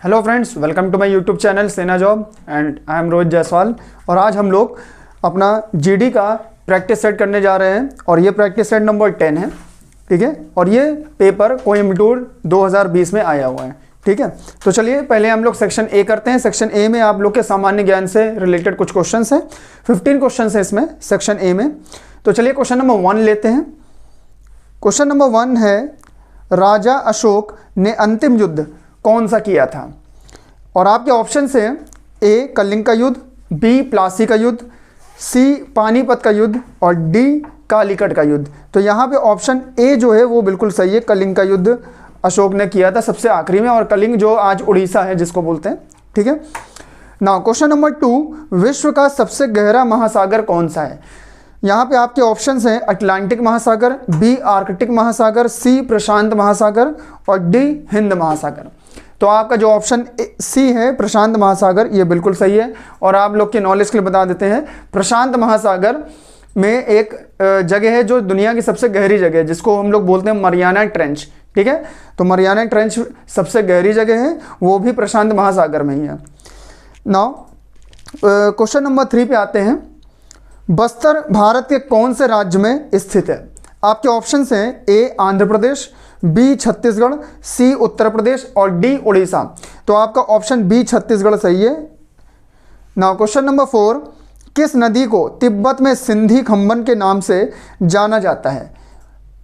Hello friends, welcome to my YouTube channel Sena job and I am Rohit Jaiswal. और आज हम लोग अपना जीडी का प्रैक्टिस सेट करने जा रहे हैं और ये प्रैक्टिस सेट नंबर 10 है, ठीक है। और ये पेपर कोयम्बटूर 2020 में आया हुआ है, ठीक है। तो चलिए पहले हम लोग सेक्शन ए करते हैं। सेक्शन ए में आप लोग के सामान्य ज्ञान से रिलेटेड कुछ क्वेश्चंस हैं, 15 क्वेश्चंस हैं इसमें सेक्शन ए में। तो चलिए क्वेश्चन नंबर 1 लेते हैं। क्वेश्चन नंबर 1 है, राजा अशोक ने अंतिम युद्ध कौन सा किया था? और आपके ऑप्शन से ए कलिंग का युद्ध, बी प्लासी का युद्ध, सी पानीपत का युद्ध और डी कालीकट का युद्ध। तो यहाँ पे ऑप्शन ए जो है वो बिल्कुल सही है, कलिंग का युद्ध अशोक ने किया था सबसे आखिरी में, और कलिंग जो आज उड़ीसा है जिसको बोलते हैं, ठीक है ना। क्वेश्चन नंबर 2, विश्व का सबसे गहरा महासागर कौन सा है? यहाँ पे आपके ऑप्शंस हैं अटलांटिक महासागर, बी आर्कटिक महासागर, सी प्रशांत महासागर और डी हिंद महासागर। तो आपका जो ऑप्शन सी है प्रशांत महासागर, ये बिल्कुल सही है। और आप लोग के नॉलेज के लिए बता देते हैं, प्रशांत महासागर में एक जगह है जो दुनिया की सबसे गहरी जगह है, जिसको हम लोग बोलते हैं मरियाना ट्रेंच, ठीक है। तो मरियाना ट्रेंच सबसे गहरी जगह है, वो भी प्रशांत महासागर में ही है। नाउ क्वेश्चन नंबर 3 पे आते हैं। बस्तर भारत के कौन से राज्य में स्थित है? आपके ऑप्शंस हैं ए आंध्र प्रदेश, बी छत्तीसगढ़, सी उत्तर प्रदेश और डी उड़ीसा। तो आपका ऑप्शन बी छत्तीसगढ़ सही है। नाउ क्वेश्चन नंबर 4, किस नदी को तिब्बत में सिंधी खंबन के नाम से जाना जाता है?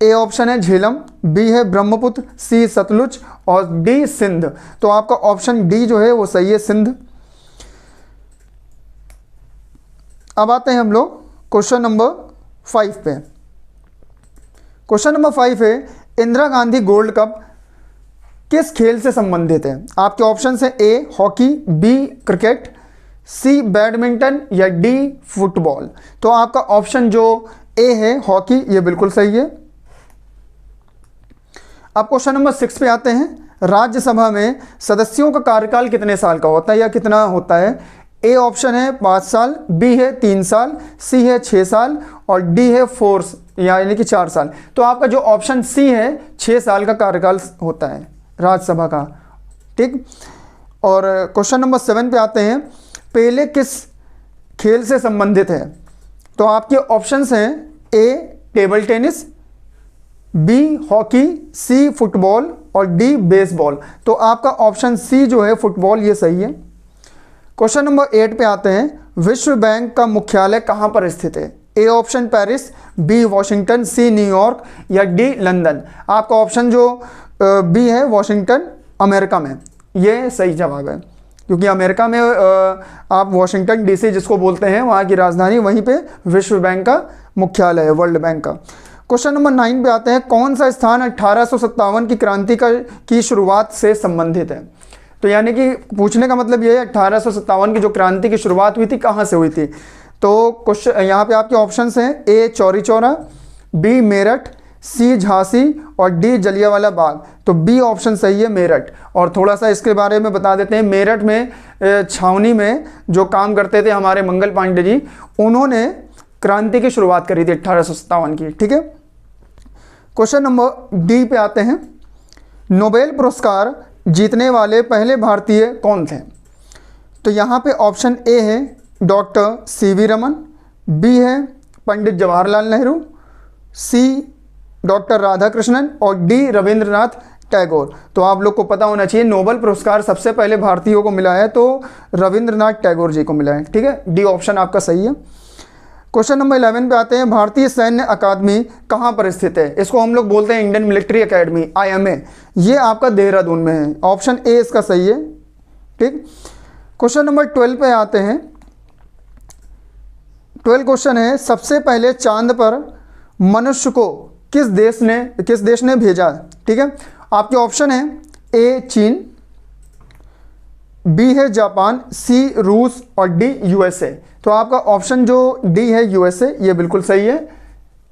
ए ऑप्शन है झेलम, बी है ब्रह्मपुत्र, सी सतलुज और डी सिंध। तो आपका ऑप्शन डी जो है वो सही है, सिंध। अब आते हैं हम लोग क्वेश्चन नंबर 5 पे। क्वेश्चन नंबर 5 है, इंदिरा गांधी गोल्ड कप किस खेल से संबंधित है? आपके ऑप्शन है A hockey, B cricket, C badminton या डी फुटबॉल। तो आपका ऑप्शन जो ए है हॉकी, ये बिल्कुल सही है। अब क्वेश्चन नंबर 6 पे आते हैं। राज्यसभा में सदस्यों का कार्यकाल कितने साल का होता है या कितना होता है? ए ऑप्शन है 5 साल, बी है 3 साल, सी है 6 साल और डी है 4 यानी कि 4 साल। तो आपका जो ऑप्शन सी है 6 साल का कार्यकाल होता है राज्यसभा का, ठीक। और क्वेश्चन नंबर 7 पे आते हैं। पेले किस खेल से संबंधित है? तो आपके ऑप्शंस हैं A table tennis, B hockey, C football और डी बेसबॉल। तो आपका ऑप्शन सी जो है फुटबॉल, ये सही है। क्वेश्चन नंबर 8 पे आते हैं। विश्व बैंक का मुख्यालय कहाँ पर स्थित है? A option Paris, B Washington, C New York या डी लंदन। आपका ऑप्शन जो बी है वॉशिंगटन, अमेरिका में, ये सही जवाब है। क्योंकि अमेरिका में आप वॉशिंगटन डीसी जिसको बोलते हैं, वहाँ की राजधानी, वहीं पे विश्व बैंक का मुख्यालय है, वर्ल्ड बैंक का। क्वेश्चन नंबर 9 पे आते हैं। कौन सा स्थान 1857 की क्रांति की शुरुआत से संबंधित है? तो यानी कि पूछने का मतलब ये है 1857 की जो क्रांति की शुरुआत हुई थी कहाँ से हुई थी? तो क्वेश्चन यहाँ पे आपके ऑप्शंस हैं ए चौरी चौरा, बी मेरठ, सी झांसी और डी जलियांवाला बाग। तो बी ऑप्शन सही है, मेरठ। और थोड़ा सा इसके बारे में बता देते हैं। मेरठ में छावनी में जो काम करते थे हमारे मंगल पांडे जी, उन्होंने क्रांति की शुरुआत करी थी 1857 की, ठीक है। क्वेश्चन नंबर डी पे आते हैं। नोबेल पुरस्कार जीतने वाले पहले भारतीय कौन थे? तो यहाँ पे ऑप्शन ए है डॉक्टर सीवी रमन, बी है पंडित जवाहरलाल नेहरू, सी डॉक्टर राधाकृष्णन और डी रविंद्रनाथ टैगोर। तो आप लोग को पता होना चाहिए नोबेल पुरस्कार सबसे पहले भारतीयों को मिला है तो रविंद्रनाथ टैगोर जी को मिला है, ठीक है। डी ऑप्शन आपका सही है। क्वेश्चन नंबर 11 पे आते हैं। भारतीय सैन्य अकादमी कहाँ पर स्थित है? इसको हम लोग बोलते हैं इंडियन मिलिट्री एकेडमी, IMA। ये आपका देहरादून में है। ऑप्शन ए इसका सही है, ठीक। क्वेश्चन नंबर 12 पे आते हैं। 12 क्वेश्चन है, सबसे पहले चांद पर मनुष्य को किस देश ने भेजा? ठीक है। आपके ऑप्शन है ए चीन, बी है जापान, सी रूस और डी USA। तो आपका ऑप्शन जो डी है USA, ये बिल्कुल सही है।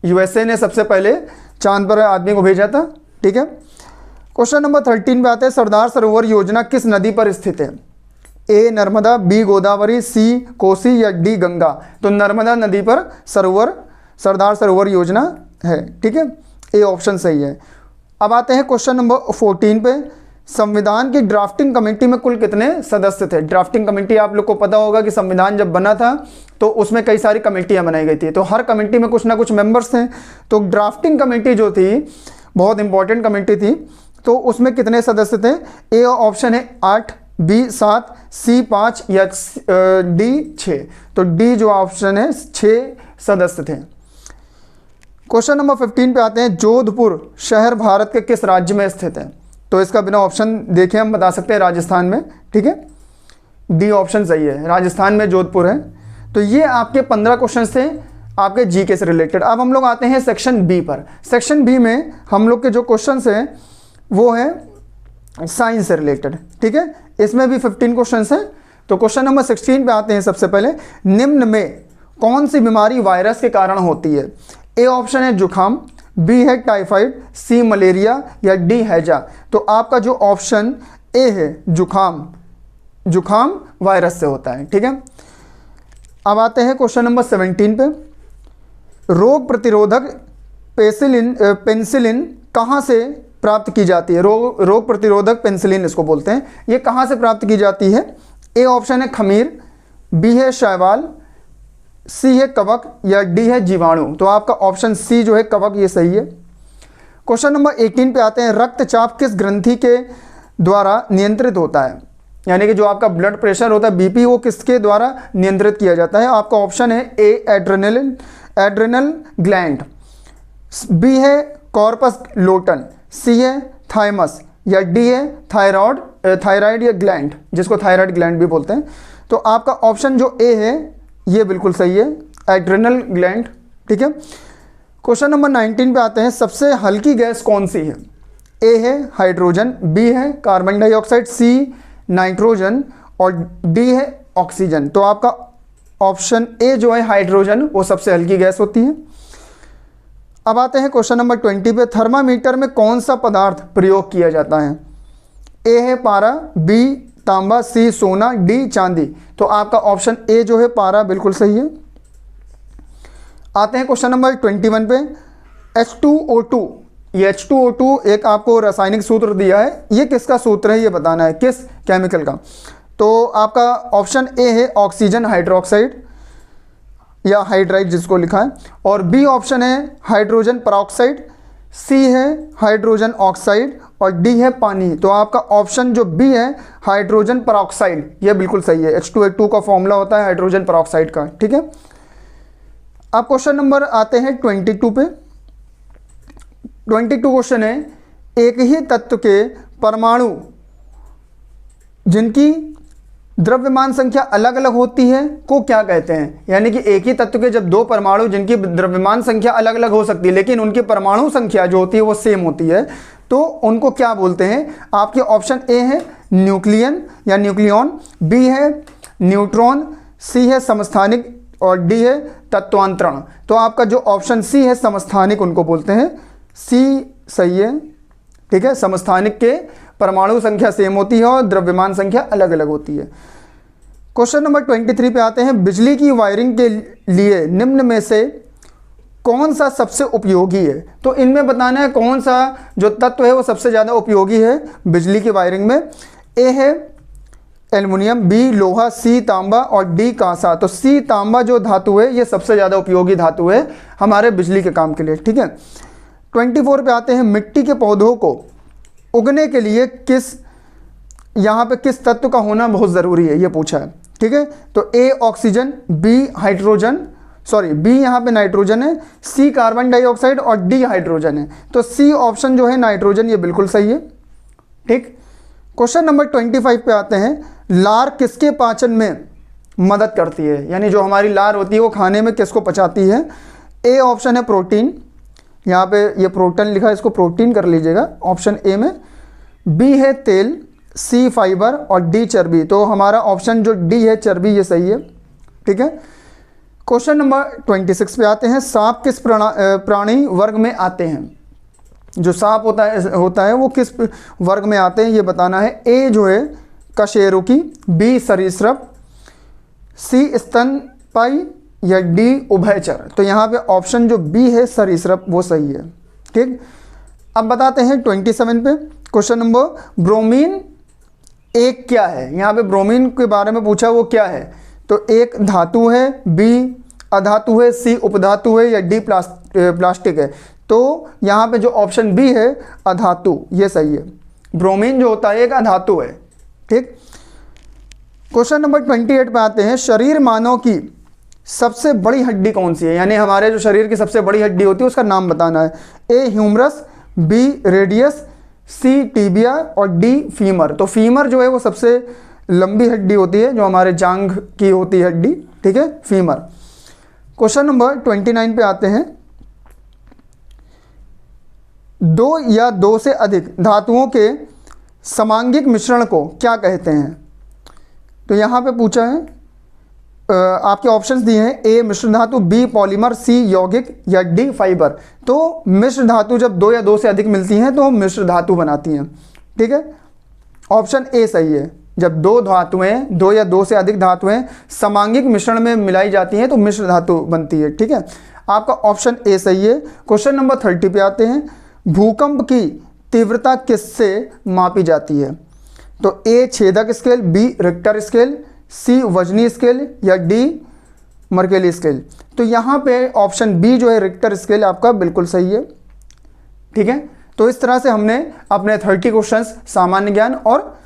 USA ने सबसे पहले चांद पर आदमी को भेजा था, ठीक है। क्वेश्चन नंबर 13 पे आते हैं। सरदार सरोवर योजना किस नदी पर स्थित है? ए नर्मदा, बी गोदावरी, सी कोसी या डी गंगा। तो नर्मदा नदी पर सरदार सरोवर योजना है, ठीक है। ए ऑप्शन सही है। अब आते हैं क्वेश्चन नंबर 14 पे। संविधान की ड्राफ्टिंग कमेटी में कुल कितने सदस्य थे? ड्राफ्टिंग कमेटी आप लोग को पता होगा कि संविधान जब बना था तो उसमें कई सारी कमेटियां बनाई गई थी, तो हर कमेटी में कुछ ना कुछ मेंबर्स थे। तो ड्राफ्टिंग कमेटी जो थी बहुत इंपॉर्टेंट कमेटी थी, तो उसमें कितने सदस्य थे? ए ऑप्शन है 8, बी 7, सी 5 या डी 6। तो डी जो ऑप्शन है 6 सदस्य थे। क्वेश्चन नंबर 15 पे आते हैं। जोधपुर शहर भारत के किस राज्य में स्थित है? तो इसका बिना ऑप्शन देखे हम बता सकते हैं राजस्थान में, ठीक है, डी ऑप्शन सही है, राजस्थान में जोधपुर है। तो ये आपके 15 क्वेश्चन थे आपके जीके से रिलेटेड। अब हम लोग आते हैं सेक्शन बी पर। सेक्शन बी में हम लोग के जो क्वेश्चन हैं वो है साइंस से रिलेटेड, ठीक है, इसमें भी 15 क्वेश्चन हैं। तो क्वेश्चन नंबर 16 पे आते हैं। सबसे पहले, निम्न में कौन सी बीमारी वायरस के कारण होती है? ए ऑप्शन है जुखाम, बी है टाइफाइड, सी मलेरिया या डी हैजा। तो आपका जो ऑप्शन ए है जुखाम वायरस से होता है, ठीक है। अब आते हैं क्वेश्चन नंबर 17 पे। रोग प्रतिरोधक पेनिसिलिन कहाँ से प्राप्त की जाती है? रोग प्रतिरोधक पेनिसिलिन इसको बोलते हैं, ये कहाँ से प्राप्त की जाती है? ए ऑप्शन है खमीर, बी है शैवाल, सी है कवक या डी है जीवाणु। तो आपका ऑप्शन सी जो है कवक, ये सही है। क्वेश्चन नंबर 18 पे आते हैं। रक्तचाप किस ग्रंथि के द्वारा नियंत्रित होता है? यानी कि जो आपका ब्लड प्रेशर होता है, बीपी, वो किसके द्वारा नियंत्रित किया जाता है? आपका ऑप्शन है ए एड्रेनल ग्लैंड, बी है कॉर्पस लोटन, सी है थाइमस या डी है थायराइड या ग्लैंड, जिसको थायराइड ग्लैंड भी बोलते हैं। तो आपका ऑप्शन जो ए है ये बिल्कुल सही है, एड्रेनल ग्लैंड, ठीक है। क्वेश्चन नंबर 19 पे आते हैं। सबसे हल्की गैस कौन सी है? ए है हाइड्रोजन, बी है कार्बन डाइऑक्साइड, सी नाइट्रोजन और डी है ऑक्सीजन। तो आपका ऑप्शन ए जो है हाइड्रोजन, वो सबसे हल्की गैस होती है। अब आते हैं क्वेश्चन नंबर 20 पे। थर्मामीटर में कौन सा पदार्थ प्रयोग किया जाता है? ए है पारा, बी तांबा, सी सोना, डी चांदी। तो आपका ऑप्शन ए जो है पारा बिल्कुल सही है। आते हैं क्वेश्चन नंबर 21 पे। H2O2, ये H2O2 एक आपको रासायनिक सूत्र दिया है, ये किसका सूत्र है ये बताना है, किस केमिकल का? तो आपका ऑप्शन ए है ऑक्सीजन हाइड्रोक्साइड या हाइड्राइड जिसको लिखा है, और बी ऑप्शन है हाइड्रोजन परऑक्साइड, सी है हाइड्रोजन ऑक्साइड और डी है पानी। तो आपका ऑप्शन जो बी है हाइड्रोजन परऑक्साइड, ये बिल्कुल सही है। H2O2 का फॉर्मूला होता है हाइड्रोजन परऑक्साइड का, ठीक है। अब क्वेश्चन नंबर आते हैं 22 पे। 22 क्वेश्चन है। एक ही तत्व के परमाणु जिनकी द्रव्यमान संख्या अलग अलग होती है को क्या कहते हैं? यानी कि एक ही तत्व के जब दो परमाणु जिनकी द्रव्यमान संख्या अलग अलग हो सकती है लेकिन उनकी परमाणु संख्या जो होती है वो सेम होती है, तो उनको क्या बोलते हैं? आपके ऑप्शन ए है न्यूक्लियन या न्यूक्लियॉन, बी है न्यूट्रॉन, सी है समस्थानिक और डी है तत्वांतरण। तो आपका जो ऑप्शन सी है समस्थानिक उनको बोलते हैं, सी सही है, ठीक है। समस्थानिक के परमाणु संख्या सेम होती है और द्रव्यमान संख्या अलग अलग होती है। क्वेश्चन नंबर 23 पे आते हैं। बिजली की वायरिंग के लिए निम्न में से कौन सा सबसे उपयोगी है? तो इनमें बताना है कौन सा जो तत्व है वो सबसे ज़्यादा उपयोगी है बिजली की वायरिंग में। ए है एल्युमिनियम, बी लोहा, सी तांबा और डी कांसा। तो सी तांबा जो धातु है ये सबसे ज़्यादा उपयोगी धातु है हमारे बिजली के काम के लिए, ठीक है। 24 पे आते हैं। मिट्टी के पौधों को उगने के लिए यहाँ पे किस तत्व का होना बहुत ज़रूरी है ये पूछा है, ठीक है। तो ए ऑक्सीजन, बी यहाँ पे नाइट्रोजन है, सी कार्बन डाइऑक्साइड और डी हाइड्रोजन है। तो सी ऑप्शन जो है नाइट्रोजन, ये बिल्कुल सही है, ठीक। क्वेश्चन नंबर 25 पे आते हैं। लार किसके पाचन में मदद करती है? यानी जो हमारी लार होती है वो खाने में किसको पचाती है? ए ऑप्शन है प्रोटीन, यहाँ पे ये प्रोटीन लिखा है, इसको प्रोटीन कर लीजिएगा ऑप्शन ए में। बी है तेल, सी फाइबर और डी चर्बी। तो हमारा ऑप्शन जो डी है चर्बी, ये सही है, ठीक है। क्वेश्चन नंबर 26 पे आते हैं। सांप किस प्राणी वर्ग में आते हैं? जो सांप होता है वो किस वर्ग में आते हैं ये बताना है। ए जो है कशेरुकी, बी सरीसृप, सी स्तनपायी या डी उभयचर। तो यहाँ पे ऑप्शन जो बी है सरीसृप वो सही है, ठीक। अब बताते हैं 27 पे। क्वेश्चन नंबर, ब्रोमीन एक क्या है? यहाँ पे ब्रोमीन के बारे में पूछा, वो क्या है? तो एक धातु है, बी अधातु है, सी उपधातु है, या डी प्लास्टिक है? तो यहाँ पे जो ऑप्शन बी है अधातु, ये सही है। ब्रोमीन जो होता है एक अधातु है। ठीक। क्वेश्चन नंबर 28 पे आते हैं, शरीर मानव की सबसे बड़ी हड्डी कौन सी है? यानी हमारे जो शरीर की सबसे बड़ी हड्डी होती है उसका नाम बताना है। ए ह्यूमरस, बी रेडियस, सी टीबिया और डी फीमर। तो फीमर जो है वो सबसे लंबी हड्डी होती है, जो हमारे जांघ की होती है हड्डी। ठीक है, फीमर। क्वेश्चन नंबर 29 पे आते हैं, दो या दो से अधिक धातुओं के समांगिक मिश्रण को क्या कहते हैं? तो यहाँ पे पूछा है, आपके ऑप्शंस दिए हैं, ए मिश्र धातु, बी पॉलीमर, सी यौगिक या डी फाइबर। तो मिश्र धातु जब दो या दो से अधिक मिलती हैं तो मिश्र धातु बनाती हैं। ठीक है, ऑप्शन ए सही है। जब दो धातुएं, दो या दो से अधिक धातुएं समांगिक मिश्रण में मिलाई जाती हैं तो मिश्र धातु बनती है। ठीक है, आपका ऑप्शन ए सही है। क्वेश्चन नंबर 30 पे आते हैं, भूकंप की तीव्रता किससे मापी जाती है? तो ए छेदक स्केल, बी रिक्टर स्केल, सी वजनी स्केल या डी मर्केली स्केल। तो यहाँ पे ऑप्शन बी जो है रिक्टर स्केल आपका बिल्कुल सही है। ठीक है, तो इस तरह से हमने अपने 30 क्वेश्चंस सामान्य ज्ञान और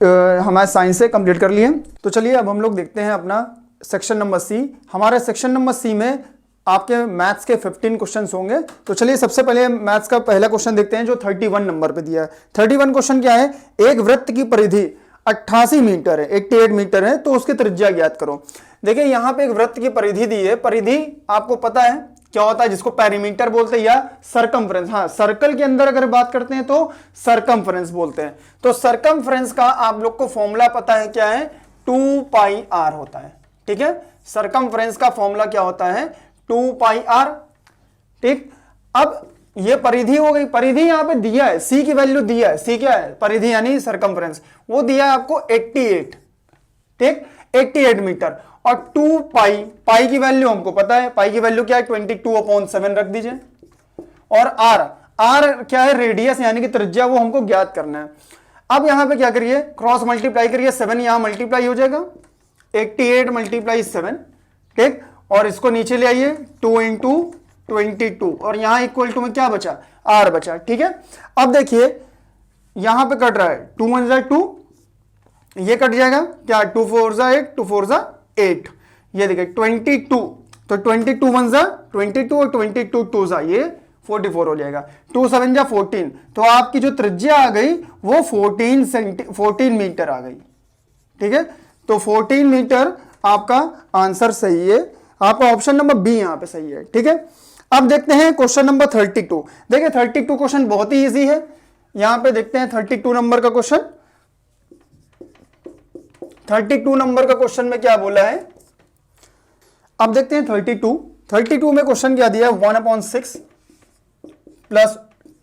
हमारे साइंस से कंप्लीट कर लिए। तो चलिए अब हम लोग देखते हैं अपना सेक्शन नंबर सी। हमारे सेक्शन नंबर सी में आपके मैथ्स के 15 क्वेश्चंस होंगे। तो चलिए सबसे पहले मैथ्स का पहला क्वेश्चन देखते हैं जो 31 नंबर पे दिया है। 31 क्वेश्चन क्या है? एक वृत्त की परिधि 88 मीटर है, 88 मीटर है, तो उसकी त्रिज्या ज्ञात करो। देखिए यहाँ पे एक वृत्त की परिधि दी है। परिधि आपको पता है क्या होता है, जिसको पेरीमीटर बोलते हैं या सरकमफ्रेंस। हाँ, सर्कल के अंदर अगर बात करते हैं तो सरकमफ्रेंस बोलते हैं। तो सरकमफ्रेंस का आप लोग को फॉर्मूला पता है क्या है? 2 पाई आर होता है। ठीक है, सरकमफ्रेंस का फॉर्मूला क्या होता है? 2 पाई आर। ठीक, अब ये परिधि हो गई। परिधि यहां पे दिया है, सी की वैल्यू दिया है। सी क्या है? परिधि यानी सरकमफ्रेंस, वो दिया है आपको 88। ठीक, 88 मीटर। और 2 पाई, पाई की वैल्यू हमको पता है। पाई की वैल्यू क्या है? 22/7 रख दीजिए। और आर, आर क्या है? रेडियस यानी कि त्रिज्या, वो हमको ज्ञात करना है। अब यहां पे क्या करिए? क्रॉस मल्टीप्लाई करिए। 7 यहां मल्टीप्लाई हो जाएगा, 88 × 7। ठीक, और इसको नीचे ले आइए, 2 × 22 और यहां इक्वल टू में क्या बचा? आर बचा। ठीक है, अब देखिए यहां पे कट रहा है 2 1 जा 2, ये कट जाएगा क्या? 2 4 जा 8, 2 4 जा 8। ये देखिए 22, तो 22 1 जा 22 और 22 2 जा ये 44 हो जाएगा। 2 7 जा 14, तो आपकी जो त्रिज्या आ गई वो 14 मीटर आ गई। ठीक है, तो 14 मीटर आपका आंसर सही है। आपका ऑप्शन नंबर बी यहां पे सही है। ठीक है, अब देखते हैं क्वेश्चन नंबर 32। देखिए 32 क्वेश्चन बहुत ही इजी है। यहां पे देखते हैं 32 नंबर का क्वेश्चन। 32 नंबर का क्वेश्चन में क्या बोला है? अब देखते हैं 32 में क्वेश्चन क्या दिया है? 1/6 प्लस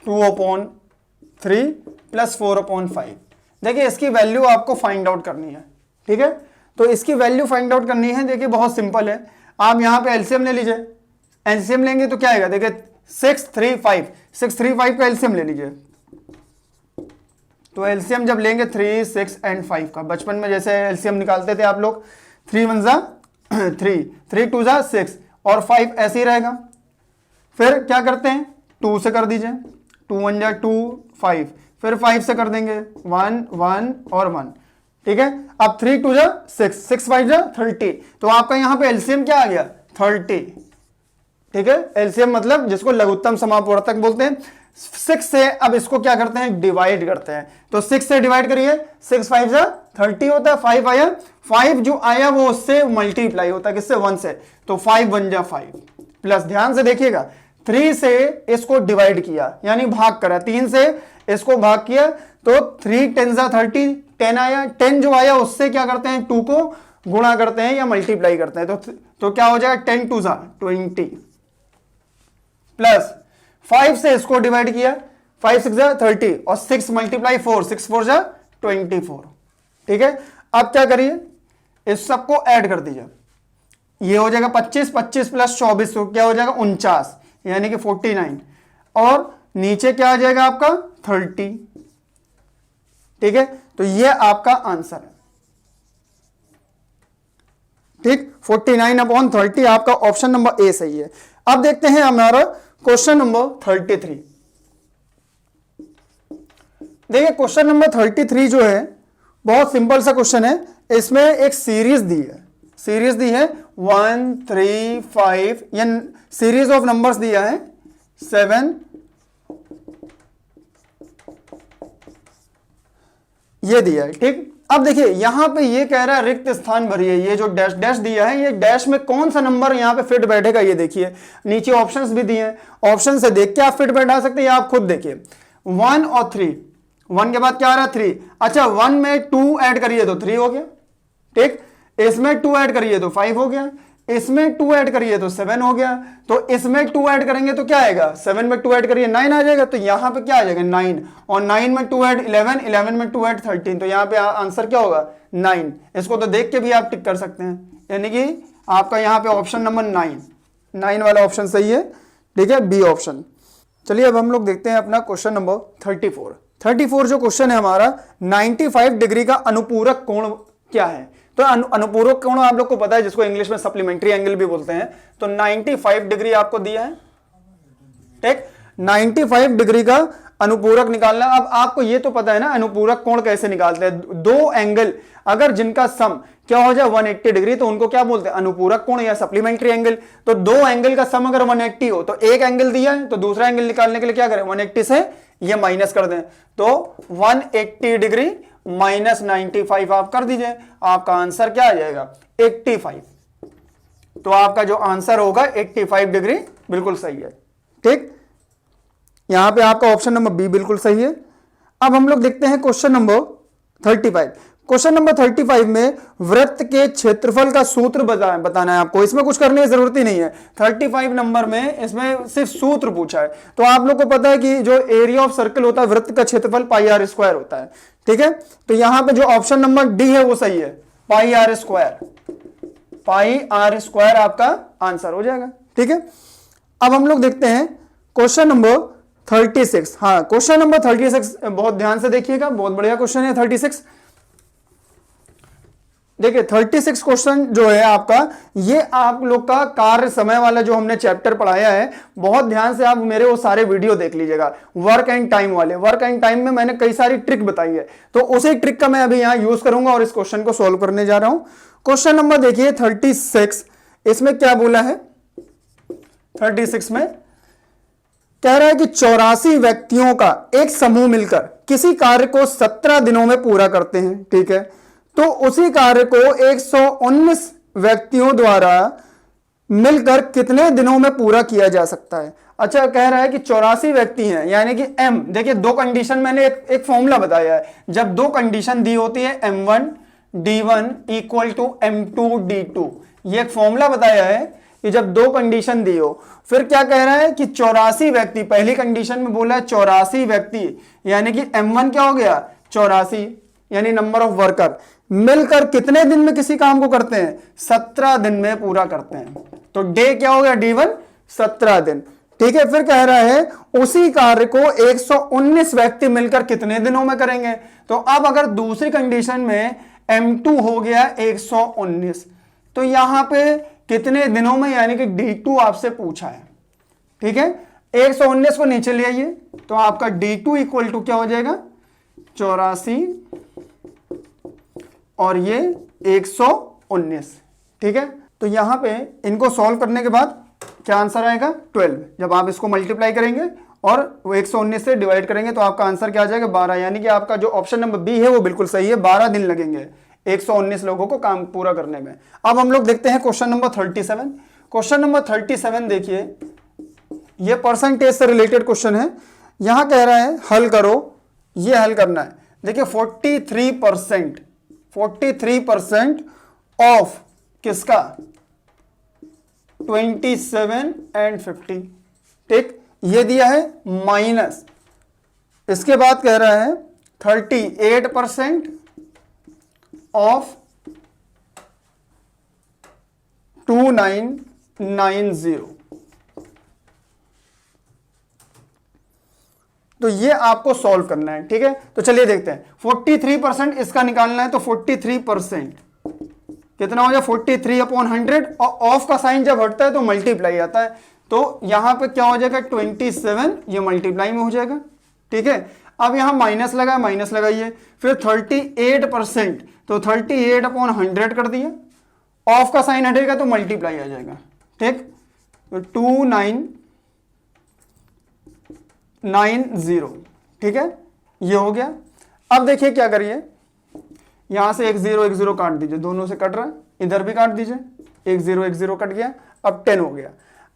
2/3 प्लस 4/5। देखिए इसकी वैल्यू आपको फाइंड आउट करनी है। ठीक है, तो इसकी वैल्यू फाइंड आउट करनी है। देखिए बहुत सिंपल है, आप यहां पे एलसीएम ले लीजिए। एलसीएम लेंगे तो क्या आएगा? देखिए 635 का एलसीएम ले लीजिए। तो एलसीएम जब लेंगे 3 6 और 5 का, बचपन में जैसे एलसीएम निकालते थे आप लोग, 3 1 जा 3, 3 2 जा 6 और 5 ऐसे ही रहेगा। फिर क्या करते हैं? 2 से कर दीजिए, 2 1 जा 2 5, फिर 5 से कर देंगे 1 1 और 1। ठीक है, अब 3 2 जा 6, 6 5 जा 30, तो आपका यहां पे एलसीएम क्या आ गया? 30। ठीक है, एलसीएम मतलब जिसको लघुत्तम समापवर्तक बोलते हैं। 6 से अब इसको क्या करते हैं? डिवाइड करते हैं। तो 6 से डिवाइड करिए, 6 5 जा 30 होता है। 5 आया, 5 जो आया वो उससे मल्टीप्लाई होता है, किससे? 1 से। तो 5 1 जा 5 प्लस, ध्यान से देखिएगा, 3 से इसको डिवाइड किया यानी भाग करा, 3 से इसको भाग किया, तो 3 10 जा 30, 10 आया। 10 जो आया उससे क्या करते हैं? 2 को गुणा करते हैं या मल्टीप्लाई करते हैं। तो क्या हो जाएगा? 10 2 जा 20 प्लस 5 से इसको डिवाइड किया, 5 6 जा 30 और 6 × 4, 6 4 जा 24। ठीक है, अब क्या करिए? इस सबको ऐड कर दीजिए। ये हो जाएगा 25, 25 प्लस 24 तो क्या हो जाएगा? 49 यानी कि 49। और नीचे क्या आ जाएगा आपका? 30। ठीक है, तो ये आपका आंसर है। ठीक, 49/30 आपका ऑप्शन नंबर ए सही है। अब देखते हैं हमारा क्वेश्चन नंबर 33। देखिए क्वेश्चन नंबर 33 जो है बहुत सिंपल सा क्वेश्चन है। इसमें एक सीरीज दी है, 1 3 5, या सीरीज ऑफ नंबर्स दिया है 7, ये दिया है। ठीक, अब देखिए यहां पे ये कह रहा है रिक्त स्थान भरिए। ये जो डैश डैश दिया है, ये डैश में कौन सा नंबर यहां पे फिट बैठेगा ये देखिए। नीचे ऑप्शंस भी दिए हैं, ऑप्शन से देख के आप फिट बैठा सकते हैं, आप खुद देखिए। 1 और 3, 1 के बाद क्या आ रहा है 3। अच्छा 1 में 2 ऐड करिए तो 3 हो गया। ठीक, इसमें 2 ऐड करिए तो 5 हो गया, इसमें 2 ऐड करिए तो 7 हो गया, तो इसमें 2 ऐड करेंगे तो क्या आएगा, 7 में 2 ऐड करिए 9 आ जाएगा। तो यहां पे क्या आ जाएगा 9, और 9 में 2 ऐड 11, 11 में 2 ऐड 13, तो यहां पे आंसर क्या होगा 9। इसको तो देख के भी आप टिक कर सकते हैं, यानी कि आपका यहां पे ऑप्शन नंबर 9 वाला ऑप्शन सही है। ठीक है, बी ऑप्शन। चलिए अब हम लोग देखते हैं अपना क्वेश्चन नंबर 34 जो क्वेश्चन है हमारा, 95 डिग्री का अनुपूरक कोण क्या है। तो अनुपूरक कोण आप लोग को पता है, जिसको इंग्लिश में सप्लीमेंट्री एंगल भी बोलते हैं। तो 95 डिग्री आपको दिया है। ठीक, 95 डिग्री का अनुपूरक निकालना। अब आपको ये तो पता है ना अनुपूरक कोण कैसे निकालते हैं। दो एंगल अगर जिनका सम क्या हो जाए 180 डिग्री, तो उनको क्या बोलते हैं अनुपूरक कोण या सप्लीमेंट्री एंगल। तो दो एंगल का सम अगर 180 हो, तो एक एंगल दिया है तो दूसरा एंगल निकालने के लिए क्या करें 180 से ये माइनस कर दें, तो 180 डिग्री माइनस 95 आप कर दीजिए, आपका आंसर क्या आ जाएगा 85। तो आपका जो आंसर होगा 85 डिग्री बिल्कुल सही है। ठीक, यहां पे आपका ऑप्शन नंबर बी बिल्कुल सही है। अब हम लोग देखते हैं क्वेश्चन नंबर 35। क्वेश्चन नंबर 35 में वृत्त के क्षेत्रफल का सूत्र बताना है आपको। इसमें कुछ करने की जरूरत ही नहीं है। 35 नंबर में इसमें सिर्फ सूत्र पूछा है। तो आप लोग को पता है कि जो एरिया ऑफ सर्कल होता है, वृत्त का क्षेत्रफल πr² होता है। ठीक है, तो यहां पे जो ऑप्शन नंबर डी है वो सही है, πr² आपका आंसर हो जाएगा। ठीक है, अब हम लोग देखते हैं क्वेश्चन नंबर 36। हाँ, क्वेश्चन नंबर 36 बहुत ध्यान से देखिएगा, बहुत बढ़िया क्वेश्चन है 36। देखिए 36 क्वेश्चन जो है आपका, ये आप लोग का कार्य समय वाला जो हमने चैप्टर पढ़ाया है, बहुत ध्यान से आप मेरे वो सारे वीडियो देख लीजिएगा। वर्क एंड टाइम वाले, वर्क एंड टाइम में मैंने कई सारी ट्रिक बताई है, तो उसी ट्रिक का मैं अभी यहां यूज करूंगा और इस क्वेश्चन को सोल्व करने जा रहा हूं। क्वेश्चन नंबर देखिए 36, इसमें क्या बोला है 36 में कह रहा है कि 84 व्यक्तियों का एक समूह मिलकर किसी कार्य को 17 दिनों में पूरा करते हैं। ठीक है, तो उसी कार्य को 119 व्यक्तियों द्वारा मिलकर कितने दिनों में पूरा किया जा सकता है। अच्छा, कह रहा है कि 84 व्यक्ति हैं, यानी कि m, देखिए दो कंडीशन मैंने एक फॉर्मूला बताया है। जब दो कंडीशन दी होती है m1 d1 equal to m2 d2, ये एक फॉर्मूला बताया है कि जब दो कंडीशन दी हो, फिर क्या कह रहा है कि 84 व्यक्ति, पहली कंडीशन में बोला है 84 व्यक्ति, यानी कि m1 क्या हो गया 84, यानी नंबर ऑफ वर्कर, मिलकर कितने दिन में किसी काम को करते हैं 17 दिन में पूरा करते हैं। तो डे क्या हो गया d1 17 दिन। ठीक है, फिर कह रहा है उसी कार्य को 119 व्यक्ति मिलकर कितने दिनों में करेंगे। तो अब अगर दूसरी कंडीशन में m2 हो गया 119, तो यहां पे कितने दिनों में, यानी कि d2 आपसे पूछा है। ठीक है, 119 को नीचे ले आइए, तो आपका d2 इक्वल टू क्या हो जाएगा 84 और ये 119। ठीक है, तो यहां पे इनको सॉल्व करने के बाद क्या आंसर आएगा 12। जब आप इसको मल्टीप्लाई करेंगे और 119 से डिवाइड करेंगे तो आपका आंसर क्या आ जाएगा 12, यानी कि आपका जो ऑप्शन नंबर बी है वो बिल्कुल सही है। 12 दिन लगेंगे 119 लोगों को काम पूरा करने में। अब हम लोग देखते हैं क्वेश्चन नंबर 37। क्वेश्चन नंबर 37 देखिए, ये परसेंटेज से रिलेटेड क्वेश्चन है। यहां कह रहा है हल करो, ये हल करना है। देखिए 43% ऑफ किसका 27 एंड 50। ठीक, ये दिया है माइनस, इसके बाद कह रहा है 38% ऑफ 2990। तो ये आपको सॉल्व करना है, ठीक है। तो चलिए देखते हैं, 43% इसका निकालना है, तो 43% कितना हो जाए 43/100, और ऑफ का साइन जब हटता है तो मल्टीप्लाई आता है, तो यहां पे क्या हो जाएगा 27, ये मल्टीप्लाई में हो जाएगा, ठीक है। अब यहां माइनस लगा, माइनस लगाइए, फिर 38%, तो 38/100 कर दिया, ऑफ का साइन हटेगा तो मल्टीप्लाई आ जाएगा, ठीक। तो 2990, ठीक है, ये हो गया। अब देखिए क्या करिए, यहां से 1 0 काट दीजिए, दोनों से कट रहा है, इधर भी काट दीजिए, 1 0 कट गया, अब 10 हो गया।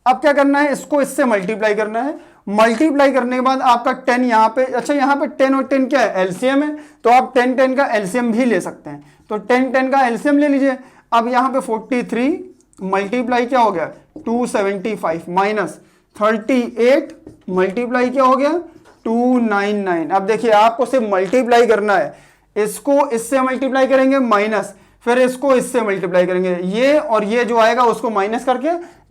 अब क्या करना है, इसको इससे मल्टीप्लाई करना है, मल्टीप्लाई करने के बाद आपका 10 यहां पे, अच्छा यहां पे 10 और 10 क्या है, एलसीएम है, तो आप 10 का एलसीएम भी ले सकते हैं, तो 10 का एलसीएम ले लीजिए। अब यहां पे 43 मल्टीप्लाई क्या हो गया 275 माइनस 38 मल्टीप्लाई क्या हो गया 299। अब देखिए आपको सिर्फ मल्टीप्लाई करना है, इसको इससे मल्टीप्लाई करेंगे माइनस, फिर इसको इससे मल्टीप्लाई करेंगे, ये और ये जो आएगा उसको माइनस करके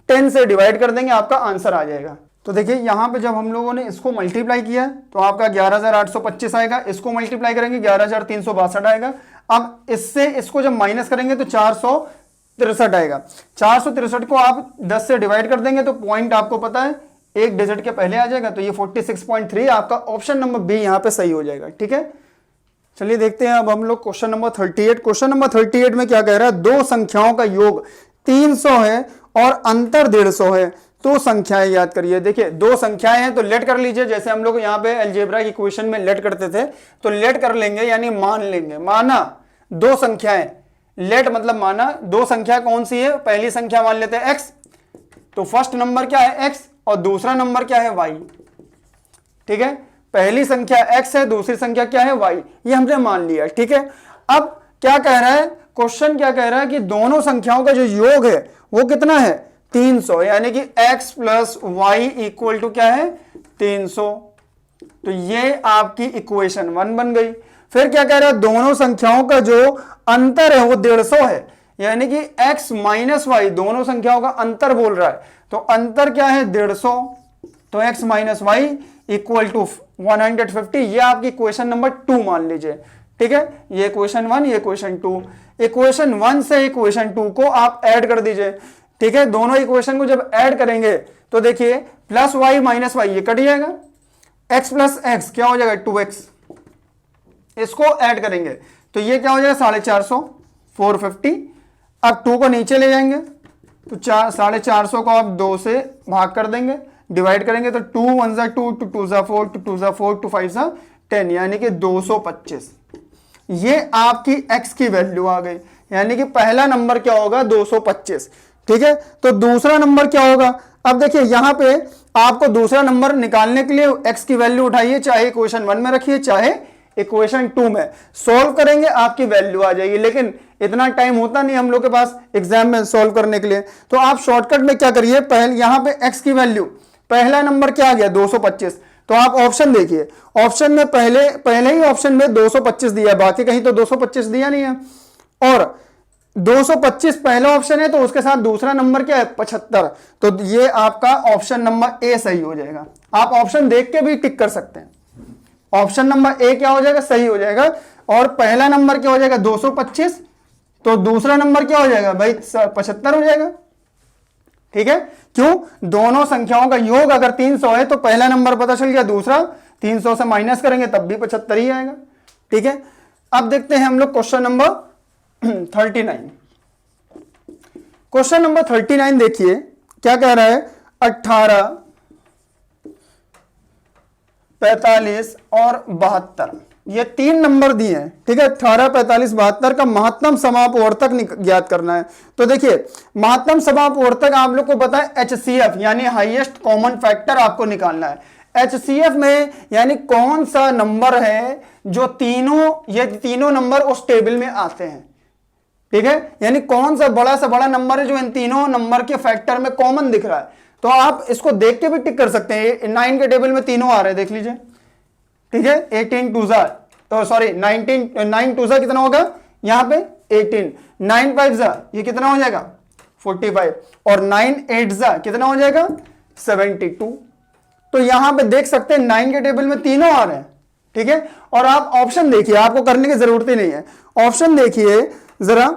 10 से डिवाइड कर देंगे, आपका आंसर आ जाएगा। तो देखिए यहां पे जब हम लोगों ने इसको मल्टीप्लाई किया तो आपका 11,825 आएगा, इसको मल्टीप्लाई करेंगे 11,362 आएगा। अब इससे इसको जब माइनस करेंगे तो 463 आएगा, 463 को आप 10 से डिवाइड कर देंगे तो पॉइंट आपको पता है एक डिजिट के पहले आ जाएगा, तो ये 46.3 आपका ऑप्शन नंबर बी यहां पे सही हो जाएगा, ठीक है। चलिए देखते हैं अब हम लोग क्वेश्चन नंबर 38। क्वेश्चन नंबर 38 में क्या कह रहा है, दो संख्याओं का योग 300 है और अंतर 150 है, तो संख्याएं याद करिए। देखिए दो संख्याएं हैं तो लेट कर लीजिए, जैसे हम लोग यहाँ पे अलजेब्रा की क्वेश्चन में लेट करते थे, तो लेट कर लेंगे यानी मान लेंगे। माना दो संख्याएं, लेट मतलब माना, दो संख्या कौन सी है, पहली संख्या मान लेते हैं x, तो फर्स्ट नंबर क्या है x और दूसरा नंबर क्या है y, ठीक है। पहली संख्या x है, दूसरी संख्या क्या है y, ये हमने मान लिया, ठीक है। अब क्या कह रहा है क्वेश्चन, क्या कह रहा है कि दोनों संख्याओं का जो योग है वो कितना है 300, यानी कि x plus y equal to क्या है 300, तो ये आपकी इक्वेशन 1 बन गई। फिर क्या कह रहा है, दोनों संख्याओं का जो अंतर है वो 150 है, यानी कि x माइनस वाई, दोनों संख्याओं का अंतर बोल रहा है, तो अंतर क्या है 150, तो x minus y equal to 150, ये आपकी इक्वेशन नंबर 2 मान लीजिए, ठीक है। ये इक्वेशन 1, ये इक्वेशन 2, इक्वेशन 1 से इक्वेशन 2 को आप ऐड कर दीजिए, ठीक है। दोनों इक्वेशन को जब ऐड करेंगे तो देखिए प्लस वाई माइनस वाई ये कट जाएगा, x प्लस एक्स क्या हो जाएगा 2x, इसको ऐड करेंगे तो ये क्या हो जाएगा 450, 450। अब 2 को नीचे ले जाएंगे तो 450 को आप 2 से भाग कर देंगे, डिवाइड करेंगे तो 2 1 जा 2, 2 2 जा 4, 2 2 जा 4, 2 5 जा 10, यानी कि 225। ये आपकी x की वैल्यू आ गई, यानी कि पहला नंबर क्या होगा 225, ठीक है। तो दूसरा नंबर क्या होगा, अब देखिए यहां पे आपको दूसरा नंबर निकालने के लिए x की वैल्यू उठाइए, चाहे इक्वेशन 1 में रखिए चाहे इक्वेशन 2 में, सॉल्व करेंगे आपकी वैल्यू आ जाएगी, लेकिन इतना टाइम होता नहीं हम लोग के पास एग्जाम में सॉल्व करने के लिए, तो आप शॉर्टकट में क्या करिए, पहले यहां पे x की वैल्यू, पहला नंबर क्या आ गया 225, तो आप ऑप्शन देखिए, ऑप्शन में पहले ही ऑप्शन में 225 दिया, बाकी कहीं तो 225 दिया नहीं है, और 225 पहला ऑप्शन है तो उसके साथ दूसरा नंबर क्या है 75, तो ये आपका ऑप्शन नंबर ए सही हो जाएगा। आप ऑप्शन देख के भी टिक कर सकते हैं, ऑप्शन नंबर ए क्या हो जाएगा सही हो जाएगा, और पहला नंबर क्या हो जाएगा 225, तो दूसरा नंबर क्या हो जाएगा भाई 75 हो जाएगा, ठीक है। क्यों, दोनों संख्याओं का योग अगर 300 है तो पहला नंबर पता चल गया, दूसरा 300 से माइनस करेंगे तब भी 75 ही आएगा, ठीक है। अब देखते हैं हम लोग क्वेश्चन नंबर 39। क्वेश्चन नंबर 39 देखिए क्या कह रहा है, 18, 45 और 72, ये 3 नंबर दिए हैं, ठीक है। 18, 45, 72 का महत्तम समापवर्तक ज्ञात करना है। तो देखिए महत्तम समापवर्तक आप लोग को पता है HCF यानी हाईएस्ट कॉमन फैक्टर आपको निकालना है। HCF में यानी कौन सा नंबर है जो ये तीनों नंबर उस टेबल में आते हैं, ठीक है, यानी कौन सा बड़ा नंबर है जो इन तीनों नंबर के फैक्टर में कॉमन दिख रहा है। तो आप इसको देख के भी टिक कर सकते हैं, 9 के टेबल में तीनों आ रहे हैं, देख लीजिए, ठीक है। 18 2 जा, तो सॉरी 9 2 जा कितना होगा यहां पे 18, 9 5 जा ये कितना हो जाएगा 45, और 9 8 जा कितना हो जाएगा 72, तो यहां पे देख सकते हैं 9 के टेबल में तीनों आ रहे हैं, ठीक है। और आप ऑप्शन देखिए, आपको करने की जरूरत ही नहीं है, ऑप्शन देखिए जरा।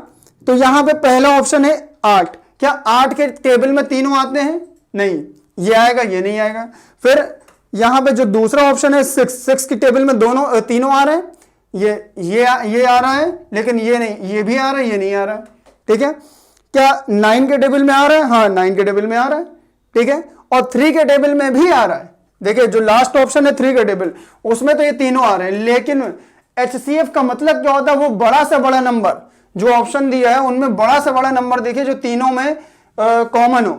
तो यहां पे पहला ऑप्शन है 8, क्या 8 के टेबल में तीनों आते हैं? नहीं, ये आएगा, ये नहीं आएगा। फिर यहां पे जो दूसरा ऑप्शन है 6 की टेबल में दोनों तीनों आ रहे हैं, ये आ रहा है, लेकिन ये नहीं, ये भी आ रहा है, ये नहीं आ रहा है, ठीक है। क्या 9 के टेबल में आ रहा है? हाँ, 9 के टेबल में आ रहा है, ठीक है। और 3 के टेबल में भी आ रहा है। देखिए जो लास्ट ऑप्शन है 3 का टेबल, उसमें तो ये तीनों आ रहे हैं, लेकिन HCF का मतलब क्या होता है? वो बड़ा से बड़ा नंबर जो ऑप्शन दिया है उनमें बड़ा से बड़ा नंबर देखिए जो तीनों में कॉमन हो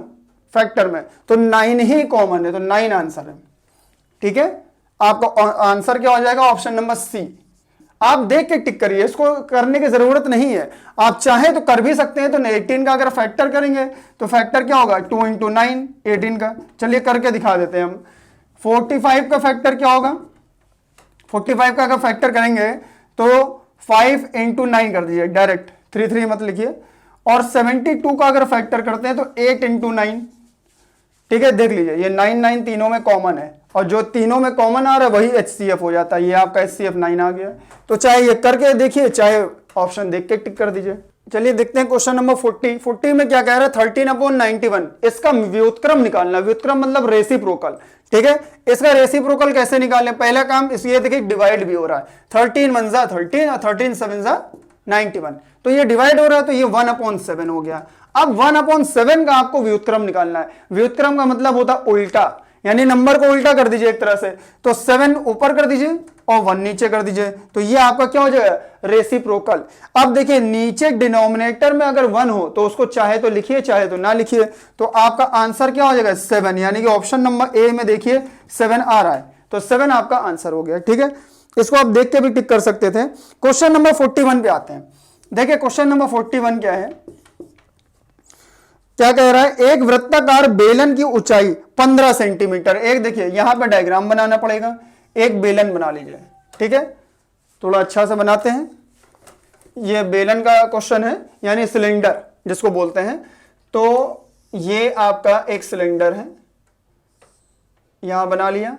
फैक्टर में, तो 9 ही कॉमन है, तो 9 आंसर है, ठीक है। आपका आंसर क्या हो जाएगा? Option number C. आप देख के टिक करिए, इसको करने की जरूरत नहीं है, आप चाहे तो कर भी सकते हैं। तो 18 का अगर फैक्टर करेंगे तो फैक्टर क्या होगा? 2 × 9 18 का। चलिए करके दिखा देते हैं हम। 45 का फैक्टर क्या होगा? 45 का अगर फैक्टर करेंगे तो 5 × 9 कर दीजिए डायरेक्ट, 3 मत लिखिए। और 72 का अगर फैक्टर करते हैं तो 8 × 9, ठीक है। देख लीजिए ये 9 तीनों में कॉमन है, और जो तीनों में कॉमन आ रहा है वही HCF हो जाता है। ये आपका HCF 9 आ गया। तो चाहे ये करके देखिए, चाहे ऑप्शन देख के टिक कर दीजिए। चलिए देखते हैं क्वेश्चन नंबर 40 में क्या कह रहा है? 13/91, इसका व्युत्क्रम निकालना। व्युत्क्रम मतलब रेसिप्रोकल, ठीक है। इसका रेसिप्रोकल कैसे निकालें? पहला काम इसलिए देखिए डिवाइड भी हो रहा है, 13 × 1 = 13 और 13 × 7 = 91, तो ये डिवाइड हो रहा है, तो ये 1/7 हो गया। अब 1/7 का आपको व्युत्क्रम निकालना है। व्युत्क्रम का मतलब होता है उल्टा, यानी नंबर को उल्टा कर दीजिए एक तरह से। तो 7 ऊपर कर दीजिए और 1 नीचे कर दीजिए, तो ये आपका क्या हो जाएगा? रेसिप्रोकल। अब देखिए नीचे डिनोमिनेटर में अगर 1 हो तो उसको चाहे तो लिखिए, चाहे तो ना लिखिए। तो आपका आंसर क्या हो जाएगा? 7, यानी कि ऑप्शन नंबर ए में देखिए 7 आ रहा है, तो 7 आपका आंसर हो गया, ठीक है। इसको आप देख के भी टिक कर सकते थे। क्वेश्चन नंबर 41 पे आते हैं। देखिए क्वेश्चन नंबर 41 क्या है? क्या कह रहा है? एक वृत्ताकार बेलन की ऊंचाई 15 सेंटीमीटर। एक देखिए यहां पे डायग्राम बनाना पड़ेगा, एक बेलन बना लीजिए, ठीक है। थोड़ा अच्छा से बनाते हैं। ये बेलन का क्वेश्चन है, यानी सिलेंडर जिसको बोलते हैं। तो ये आपका एक सिलेंडर है, यहां बना लिया।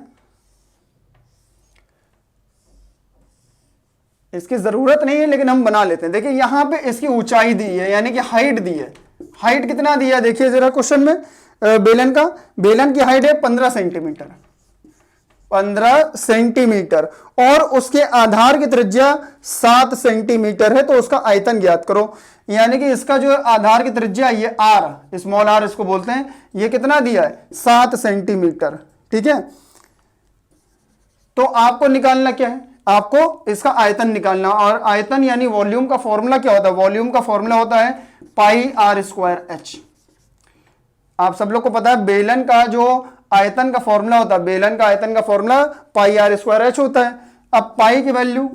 इसकी जरूरत नहीं है लेकिन हम बना लेते हैं। देखिए यहां पे इसकी ऊंचाई दी है, यानी कि हाइट दी है। हाइट कितना दिया देखिए जरा क्वेश्चन में, बेलन की हाइट है 15 सेंटीमीटर, 15 सेंटीमीटर, और उसके आधार की त्रिज्या 7 सेंटीमीटर है। तो उसका आयतन ज्ञात करो। यानी कि इसका जो आधार की त्रिज्या ये r, स्मॉल r इसको बोलते हैं, ये कितना दिया है? 7 सेंटीमीटर, ठीक है। तो आपको निकालना क्या है? आपको इसका आयतन निकालना, और आयतन यानी वॉल्यूम का फॉर्मूला क्या होता है? वॉल्यूम का फॉर्मूला होता है πr²h। आप सब लोग को पता है बेलन का जो आयतन का फॉर्मूला होता है, बेलन का आयतन का फॉर्मूला πr² होता है। अब पाई की वैल्यू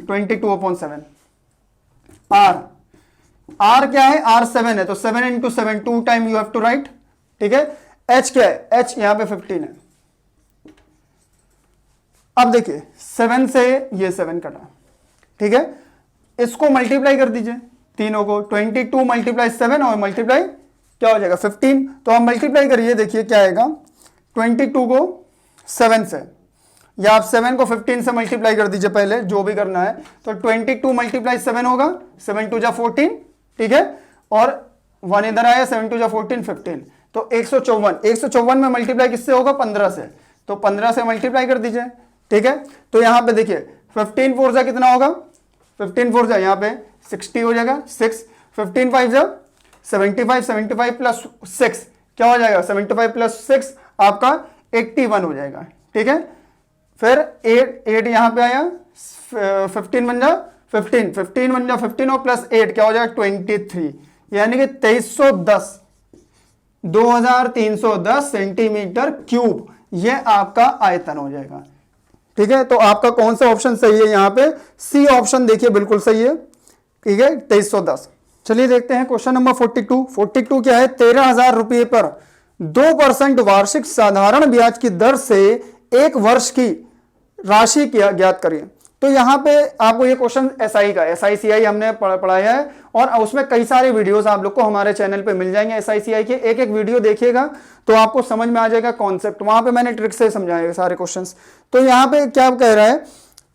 22/7, r क्या है? r 7 है, तो 7 × 7 2 time you have to write, ठीक है। h क्या है? h यहां पे 15 है। अब देखिए 7 से ये 7 कटा, ठीक है। इसको मल्टीप्लाई कर दीजिए तीनों को, 22 × 7 और मल्टीप्लाई क्या हो जाएगा? 15। तो आप मल्टीप्लाई करिए, देखिए क्या आएगा? 22 को 7 से, या आप 7 को 15 से मल्टीप्लाई कर दीजिए पहले, जो भी करना है। तो 22 × 7 होगा, 7 × 2 = 14, ठीक है। और 1 इधर आया, 7 × 2 = 14, 15, तो 154 में मल्टीप्लाई किससे होगा? 15 से, तो 15 से मल्टीप्लाई कर दीजिए, ठीक है। तो यहां पे देखिए 15 4 जा कितना होगा? 15 4 जा यहां पे 60 हो जाएगा, 6, 15 5 जा 75, 75 प्लस 6 क्या हो जाएगा? 75 प्लस 6 आपका 81 हो जाएगा, ठीक है। फिर 8 यहां पे आया, 15 बन जा 15, 15 बन जा 15 और प्लस 8 क्या हो जाएगा? 23, यानी कि 2310 सेंटीमीटर क्यूब, ये आपका आयतन हो जाएगा, ठीक है। तो आपका कौन सा ऑप्शन सही है? यहां पे सी ऑप्शन देखिए बिल्कुल सही है, ठीक है, 2310। चलिए देखते हैं क्वेश्चन नंबर 42 क्या है? 13,000 रुपये पर 2% वार्षिक साधारण ब्याज की दर से 1 वर्ष की राशि ज्ञात करिए। तो यहाँ पे आपको ये क्वेश्चन एसआई का, एसआई सीआई हमने पढ़ाया है और उसमें कई सारे वीडियोस आप लोग को हमारे चैनल पे मिल जाएंगे एसआई सीआई के। एक एक वीडियो देखिएगा तो आपको समझ में आ जाएगा कॉन्सेप्ट, वहां पे मैंने ट्रिक से समझाएगा सारे क्वेश्चंस। तो यहाँ पे क्या कह रहा है,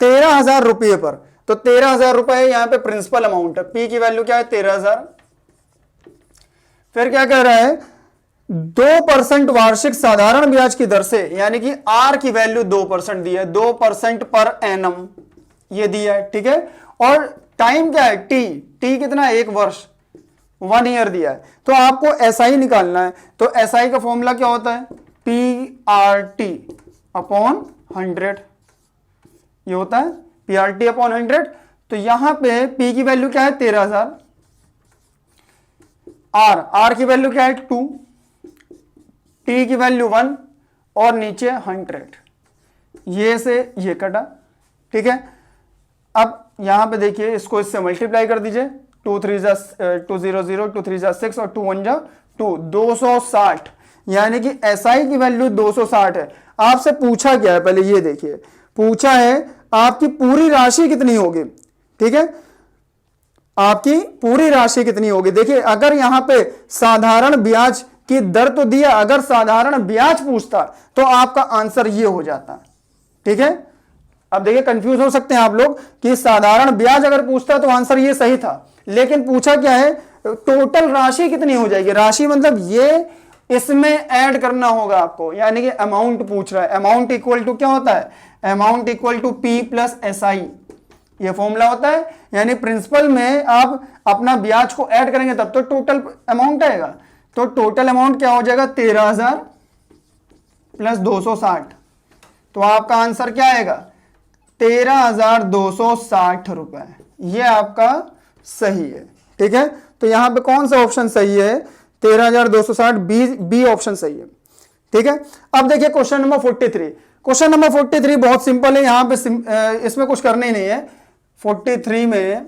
13,000 रुपये पर, तो 13,000 रुपये यहाँ पे प्रिंसिपल अमाउंट है, पी की वैल्यू क्या है 13,000। फिर क्या कह रहा है, 2% वार्षिक साधारण ब्याज की दर से, यानी कि आर की वैल्यू 2% दी है, 2% पर एनम ये दिया है, ठीक है। और टाइम क्या है, टी कितना है, 1 वर्ष, 1 ईयर दिया है। तो आपको एसआई निकालना है, तो एसआई का फॉर्मूला क्या होता है, PRT अपॉन 100, ये होता है PRT अपॉन 100। तो यहां पे P की वैल्यू क्या है 13,000, R की वैल्यू क्या है 2, T की वैल्यू 1 और नीचे 100, ये से ये कटा, ठीक है। अब यहां पे देखिए इसको इससे मल्टीप्लाई कर दीजिए, 2 3 जा 200, 2 3 जा 6 और 2 1 जा 2, 260, यानी कि एसआई की वैल्यू 260 है। आपसे पूछा क्या है, पहले ये देखिए, पूछा है आपकी पूरी राशि कितनी होगी, ठीक है, आपकी पूरी राशि कितनी होगी। देखिए अगर यहां पे साधारण ब्याज की दर तो दिया, अगर साधारण ब्याज पूछता तो आपका आंसर ये हो जाता, ठीक है। अब देखिए कंफ्यूज हो सकते हैं आप लोग कि साधारण ब्याज अगर पूछता तो आंसर ये सही था, लेकिन पूछा क्या है, टोटल राशि कितनी हो जाएगी, राशि मतलब ये इसमें ऐड करना होगा आपको, यानी कि अमाउंट पूछ रहा है। अमाउंट इक्वल टू क्या होता है, amount equal to P plus SI, ये फॉर्मूला होता है। यानी प्रिंसिपल में आप अपना ब्याज को ऐड करेंगे तब तो टोटल अमाउंट आएगा। तो टोटल अमाउंट क्या हो जाएगा 13,000 प्लस 260, तो आपका आंसर क्या आएगा 13,260 रुपए, ये आपका सही है, ठीक है। तो यहां पे कौन सा ऑप्शन सही है, 13,260, बी ऑप्शन सही है, ठीक है। अब देखिए क्वेश्चन नंबर 43, क्वेश्चन नंबर 43 बहुत सिंपल है, यहां पे इसमें कुछ करना ही नहीं है। 43 में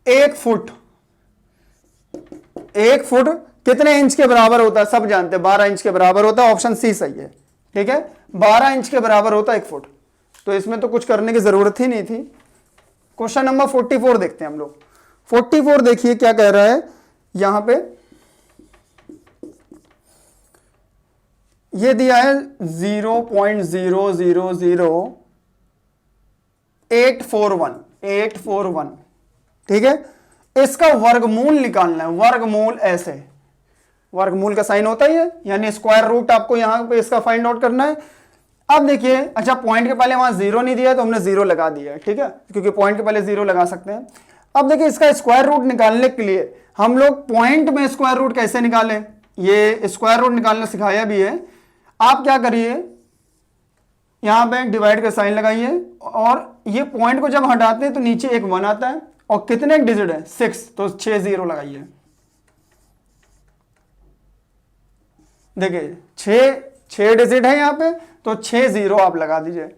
1 फुट कितने इंच के बराबर होता है, सब जानते हैं 12 इंच के बराबर होता है, ऑप्शन सी सही है, ठीक है। 12 इंच के बराबर होता है 1 फुट, तो इसमें तो कुछ करने की जरूरत ही नहीं थी। क्वेश्चन नंबर 44 देखते हैं हम लोग। 44 देखिए क्या कह रहा है, यहां पे ये दिया है 0.000841, ठीक है। इसका वर्गमूल निकालना है, वर्गमूल ऐसे, वर्गमूल का साइन होता ही है, यानी स्क्वायर रूट आपको यहां पे इसका फाइंड आउट करना है। अब देखिए, अच्छा पॉइंट के पहले वहां 0 नहीं दिया है तो हमने 0 लगा दिया है, ठीक है, क्योंकि पॉइंट के पहले 0 लगा सकते हैं। अब देखिए इसका स्क्वायर रूट निकालने के लिए हम लोग पॉइंट में स्क्वायर रूट कैसे निकालें, ये स्क्वायर रूट निकालना सिखाया भी है। आप क्या करिए, यहां पे डिवाइड का साइन लगाइए और ये पॉइंट को जब हटाते हैं तो नीचे एक 1 आता है और कितने डिजिट है 6, तो 6 0 लगाइए। देखिए 6 डिजिट है यहां पे, तो 6 0 आप लगा दीजिए।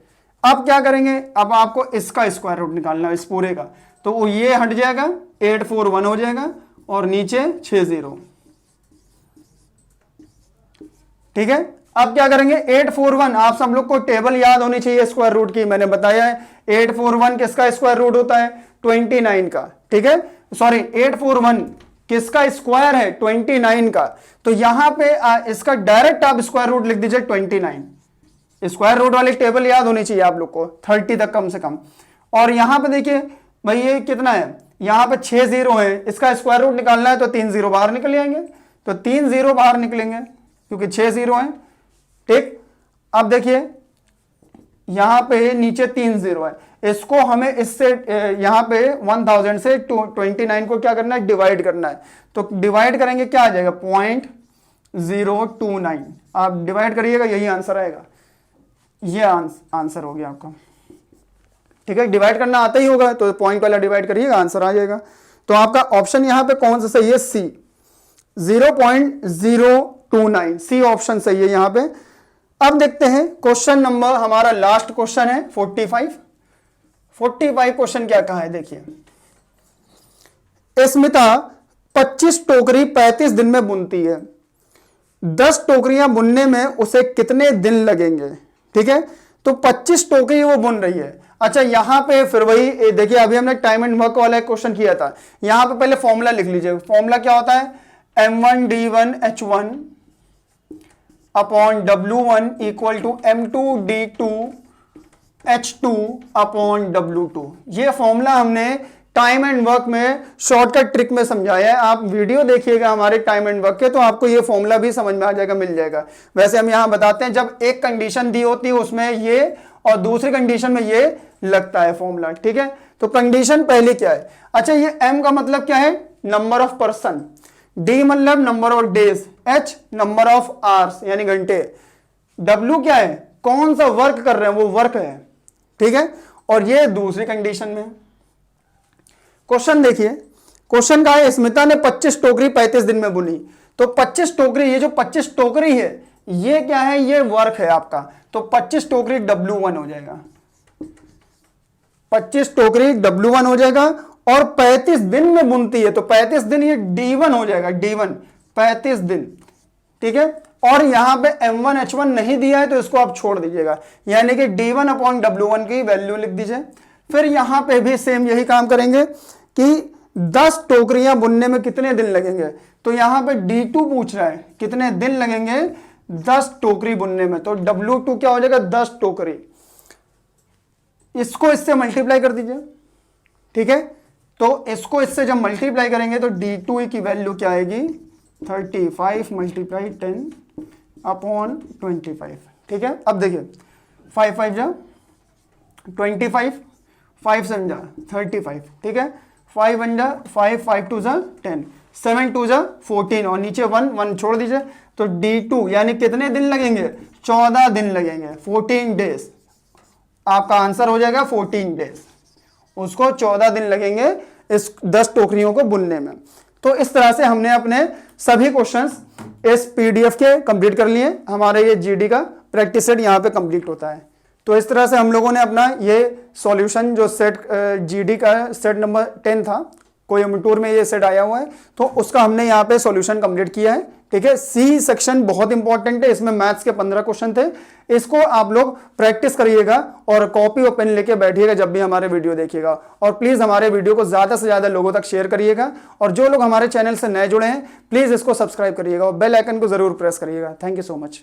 अब क्या करेंगे, अब आपको इसका स्क्वायर रूट निकालना है इस पूरे का, तो वो ये हट जाएगा 841 हो जाएगा और नीचे 6 0, ठीक है। अब क्या करेंगे 841, आप सब लोग को टेबल याद होनी चाहिए स्क्वायर रूट की, मैंने बताया है 841 किसका स्क्वायर रूट होता है 29 का, ठीक है। सॉरी 841 किसका स्क्वायर है 29 का, तो यहां पे इसका डायरेक्ट आप स्क्वायर रूट लिख दीजिए 29। स्क्वायर रूट वाली टेबल याद होनी चाहिए आप लोग को 30 तक कम से कम। और यहां पे देखिए भाई ये कितना है, यहां पे 6 0 है, इसका स्क्वायर रूट निकालना है तो 3 0 बाहर निकल जाएंगे, तो 3 0 बाहर निकलेंगे क्योंकि 6 0 है, ठीक। अब देखिए यहां पे नीचे 3 0 है, इसको हमें इससे यहां पे 1000 से 29 को क्या करना है डिवाइड करना है, तो डिवाइड करेंगे क्या आ जाएगा 0.029, आप डिवाइड करिएगा यही आंसर आएगा, ये आंसर हो गया आपका, ठीक है। डिवाइड करना आता ही होगा तो पॉइंट वाला डिवाइड करिएगा आंसर आ जाएगा। तो आपका ऑप्शन यहां पे कौन सा सही है, सी 0.029, सी ऑप्शन सही है यहां पे। अब देखते हैं क्वेश्चन नंबर, हमारा लास्ट क्वेश्चन है 45 क्वेश्चन क्या कहा है देखिए, स्मिता 25 टोकरी 35 दिन में बुनती है, 10 टोकरियां बुनने में उसे कितने दिन लगेंगे, ठीक है। तो 25 टोकरी वो बुन रही है। अच्छा यहाँ पे फिर वही देखिए, अभी हमने टाइम एंड वर्क वाला एक क्वेश्चन किया था। यहाँ पे पहले फॉर्मूला लिख लीजिए। फॉर्मूला क्या होता है? M1D1H1 upon W1 equal to M2D2H2 upon W2। ये फॉर्मूला हमने टाइम एंड वर्क में शॉर्टकट ट्रिक में समझाया है। आप वीडियो देखिएगा हमारे टाइम एंड वर्क के, तो आपको ये फॉर्मूला भी समझ में आ जाएगा, मिल जाएगा। वैसे हम यहां बताते हैं, जब एक कंडीशन दी होती है उसमें ये और दूसरी कंडीशन में ये लगता है फॉर्मूला, ठीक है। तो कंडीशन पहले क्या है? अच्छा, ये M का मतलब क्या है? नंबर ऑफ पर्सन, D मतलब number of days, H number of hours यानी घंटे, W क्या है? कौन सा वर्क कर रहे हैं, वो वर्क है, ठीक है। और ये दूसरी कंडीशन में। क्वेश्चन देखिए, क्वेश्चन का है स्मिता ने 25 टोकरी 35 दिन में बुनी। तो 25 टोकरी, ये जो 25 टोकरी है ये क्या है? ये वर्क है आपका। तो 25 टोकरी W1 हो जाएगा, 25 टोकरी W1 हो जाएगा। और 35 दिन में बुनती है तो 35 दिन ये D1 हो जाएगा, D1 35 दिन, ठीक है। और यहां पे M1H1 नहीं दिया है तो इसको आप छोड़ दीजिएगा, यानी कि D1 अपॉन W1 की वैल्यू लिख दीजिए। फिर यहां पे भी सेम यही काम करेंगे कि 10 टोकरियां बुनने में कितने दिन लगेंगे। तो यहां पे D2 पूछ रहा है कितने दिन लगेंगे 10 टोकरी बुनने में। तो W2 क्या हो जाएगा? 10 टोकरी। इसको इससे मल्टीप्लाई कर दीजिए, ठीक है। तो इसको इससे जब मल्टीप्लाई करेंगे तो D2 की वैल्यू क्या आएगी? 35 मल्टीप्लाई 10 अपॉन 25, ठीक है। अब देखिए 5 5 जा 25, 5 7 जा 35, ठीक है। 5 1 जा 5, 5 2 जा 10, 7 2 जा 14 और नीचे 1 1 छोड़ दीजिए। तो D2 यानी कितने दिन लगेंगे? 14 दिन लगेंगे, 14 डेज। आपका आंसर हो जाएगा 14 डेज। उसको 14 दिन लगेंगे इस 10 टोकरियों को बुनने में। तो इस तरह से हमने अपने सभी क्वेश्चंस इस पीडीएफ के कंप्लीट कर लिए। हमारे ये जीडी का प्रैक्टिस सेट यहाँ पे कंप्लीट होता है। तो इस तरह से हम लोगों ने अपना ये सॉल्यूशन जो सेट जीडी का सेट नंबर 10 था, कोयम्बटूर में ये सेट आया हुआ है, तो उसका हमने यहाँ पे सॉल्यूशन कंप्लीट किया है, ठीक है। सी सेक्शन बहुत इंपॉर्टेंट है, इसमें मैथ्स के 15 क्वेश्चन थे। इसको आप लोग प्रैक्टिस करिएगा और कॉपी और पेन लेके बैठिएगा जब भी हमारे वीडियो देखिएगा। और प्लीज हमारे वीडियो को ज्यादा से ज्यादा लोगों तक शेयर करिएगा। और जो लोग हमारे चैनल से नए जुड़े हैं प्लीज इसको सब्सक्राइब करिएगा और बेल आइकन को जरूर प्रेस करिएगा। Thank you so much.